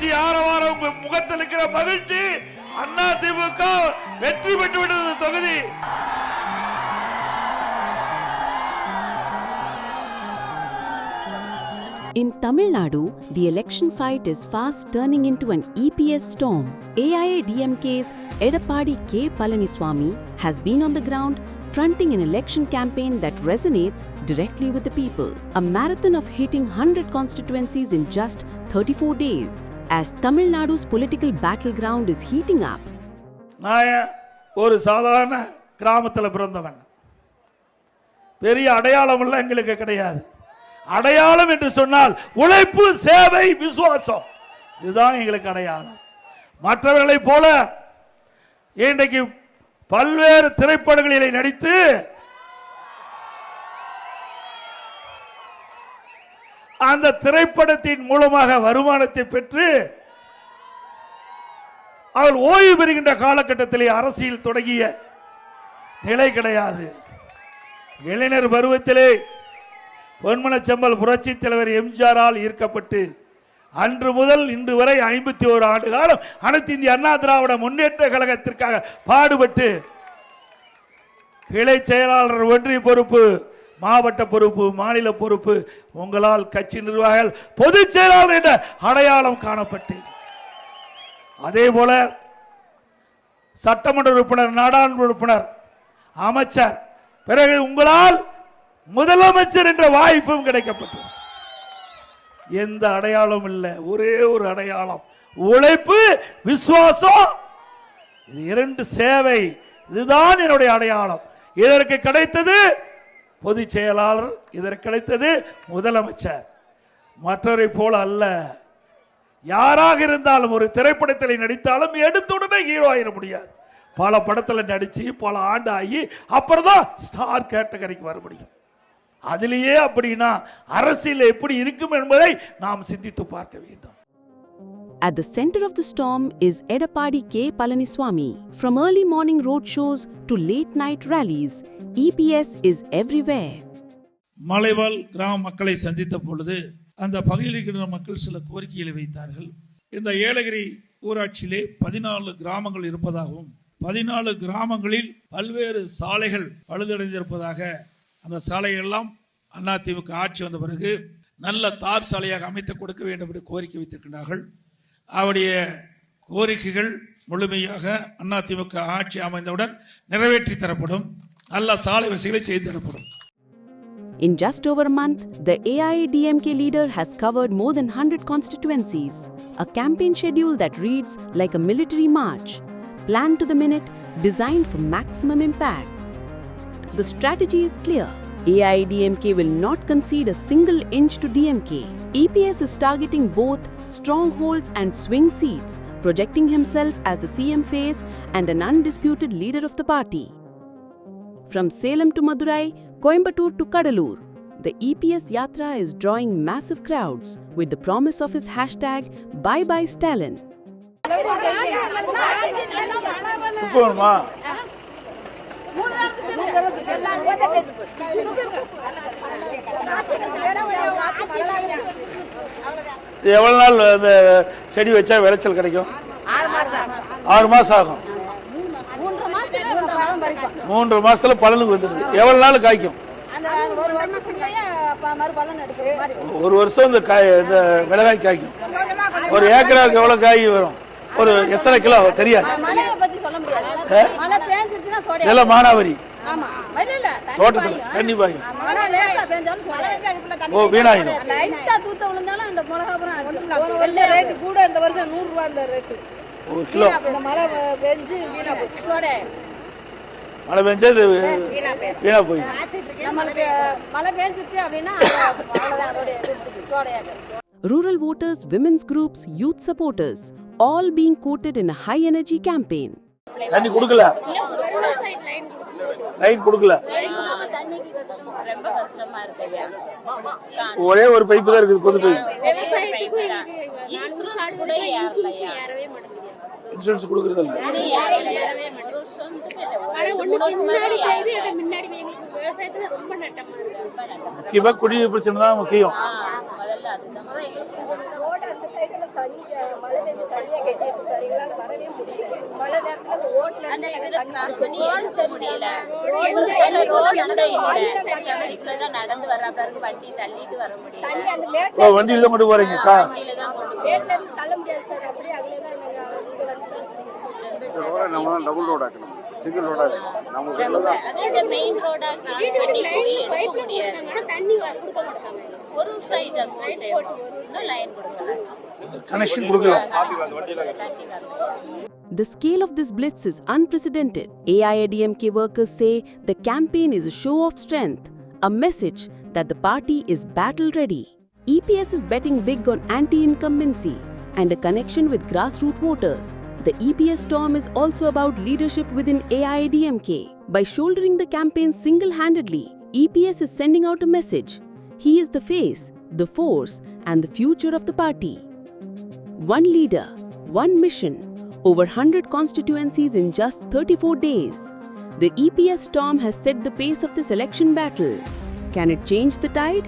எழுச்சி ஆரவாரம் உங்க முகத்தில் இருக்கிற மகிழ்ச்சி. அண்ணா திமுக வெற்றி பெற்று விட்டது தொகுதி. In Tamil Nadu, the election fight is fast turning into an EPS storm. AIADMK's Edappadi K. Palaniswamy has been on the ground fronting an election campaign that resonates directly with the people. A marathon of hitting 100 constituencies in just 34 days. As Tamil Nadu's political battleground is heating up. நான் ஒரு சாதாரண கிராமத்தில் பிறந்தவன். பெரிய அடையாளம் எல்லாம் எங்களுக்கு கிடையாது. அடையாளம் என்று சொன்னால் உழைப்பு, சேவை, விசுவாசம், இதுதான் எங்களுக்கு அடையாளம். மற்றவர்களைப் போல இன்றைக்கு பல்வேறு திரைப்படங்களில் நடித்து அந்த திரைப்படத்தின் மூலமாக வருமானத்தை பெற்று அவள் ஓய்வு பெறுகின்ற காலகட்டத்திலே அரசியல் தொடங்கிய நிலை கிடையாது. இளைஞர் பருவத்திலே பொன்மனச்செம்மல் புரட்சி தலைவர் எம்ஜிஆரால் ஈர்க்கப்பட்டு அன்று முதல் இன்று வரை 51 ஆண்டு காலம் அனைத்து இந்திய அண்ணா திராவிட முன்னேற்ற கழகத்திற்காக பாடுபட்டு கிளை செயலாளர், ஒன்றிய பொறுப்பு, மாவட்ட பொறுப்பு, மாநில பொறுப்பு, உங்களால் கட்சி நிர்வாகிகள் பொதுச் செயலாளர் என்ற அடையாளம் காணப்பட்டு, அதே போல சட்டமன்ற உறுப்பினர், நாடாளுமன்ற உறுப்பினர், அமைச்சர், பிறகு உங்களால் முதலமைச்சர் என்ற வாய்ப்பும் கிடைக்கப்பட்டது. எந்த அடையாளம் இல்லை, ஒரே ஒரு அடையாளம், உழைப்பு, விசுவாசம். இது இரண்டு சேவை, இதுதான் என்னுடைய அடையாளம். இதற்கு கிடைத்தது பொதுச் செயலாளர், இதற்கு கிடைத்தது முதலமைச்சர். மற்றவரை போல அல்ல. யாராக இருந்தாலும் ஒரு திரைப்படத்தில் நடித்தாலும் எடுத்த உடனே ஹீரோ ஆயிட முடியாது. பல படத்தில் நடிச்சு பல ஆண்டு ஆகி அப்புறம் தான் ஸ்டார் கேட்டகரிக்கு வர முடியும். அதிலேயே அப்படின்னா அரசியல் எப்படி இருக்கும் என்பதை நாம் சிந்தித்து பார்க்க வேண்டும். At the center of the storm is Edappadi K. Palaniswamy. From early morning road shows to late night rallies, EPS is everywhere. மலைவாழ் கிராம மக்களை சந்தித்த பொழுது அந்த பகுதியில் இருக்கிற மக்கள் சில கோரிக்கைகளை வைத்தார்கள். இந்த ஏலகிரி ஊராட்சியிலே 14 கிராமங்கள் இருப்பதாகவும் 14 கிராமங்களில் பல்வேறு சாலைகள் பழுதடைந்திருப்பதாக, அந்த சாலையெல்லாம் அதிமுக ஆட்சி வந்த பிறகு நல்ல தார் சாலையாக அமைத்து கொடுக்க வேண்டும் என்று கோரிக்கை வைத்திருக்கிறார்கள். அவருடைய கோரிக்கைகள் முழுமையாக அதிமுக ஆட்சி அமைந்தவுடன் நிறைவேற்றி தரப்படும். நல்ல சாலை வசதிகளை செய்து தரப்படும். In just over a month, the AIADMK leader has covered more than 100 constituencies. A campaign schedule that reads like a military march, planned to the minute, designed for maximum impact. The strategy is clear. AIADMK will not concede a single inch to DMK. EPS is targeting both strongholds and swing seats, projecting himself as the CM face and an undisputed leader of the party. From Salem to Madurai, Coimbatore to Kadalur, the EPS Yatra is drawing massive crowds with the promise of his hashtag Bye Bye Stalin. எவ்வளவு நாள் இந்த செடி வச்சா விளைச்சல் கிடைக்கும்? 6 மாசம் ஆகும். 3 மாசத்துல பலனுக்கு வந்துடுது. எவ்வளவு நாள் காய்க்கும்? ஒரு வருஷம் இந்த மிளகாய் காய்க்கும். ஒரு ஏக்கராவுக்கு எவ்வளவு காய் வரும்? ஒரு எத்தனை கிலோ தெரியாது. இதெல்லாம் மானாவரி தோட்டத்தில் தண்ணி பாயும். ஓ, வீணாயிடும். ஒரு கிலோ மழை பெஞ்சா வீணா போயிடும். Rural voters, women's groups, youth supporters, all being quoted in a high energy campaign. தண்ணி கொடுக்கல, லைன் கொடுக்கல, ஒரே ஒரு பைப்பு தான் இருக்குது, பொது பைப். இன்சூரன்ஸ் கொடுக்கறது இல்ல. முக்கியமா குடிநீர் பிரச்சனை தான் முக்கியம். நிறைய கெட்டிட்டு சார் எங்களால வரவே முடியல. மழை நேரத்துல அந்த ஓட்டுல அந்த இருந்து இதுல தண்ணி cross பண்ணி ரோடு எடுக்க முடியல. ரோடு ரோடு கூட இல்ல. ஆயிரம் செவனிஸ்ல தான் நடந்து வர்றாப்ல இருக்கு. வண்டி தள்ளிட்டு வர முடியல. தண்ணி அந்த மேட்ல ஓ, வண்டியில தான் கொண்டு போறீங்கக்கா? வண்டியில தான் கொண்டு மேட்ல இருந்து தள்ள முடியாது சார். அப்படியே அதுல தான் நாங்க இங்க வந்து நம்ம தான் டபுள் ரோட் ஆக்கணும், சிங்கிள் ரோட் ஆக்கணும். நம்ம ரோட்ல தான் அது இந்த மெயின் ரோடா கிராஸ் பண்ணி போய் எடுக்க முடியாது. தண்ணி கொடுக்க மாட்டாங்க. ஒரு சைடு இன்னும் லைன் கொடுக்கல. கனெக்ஷன் கொடுக்கலாம். தண்ணி வரல. The scale of this blitz is unprecedented. AIADMK workers say the campaign is a show of strength, a message that the party is battle-ready. EPS is betting big on anti-incumbency and a connection with grassroots voters. The EPS storm is also about leadership within AIADMK. By shouldering the campaign single-handedly, EPS is sending out a message. He is the face, the force, and the future of the party. One leader, one mission, over 100 constituencies in just 34 days. The EPS storm has set the pace of this election battle. Can it change the tide?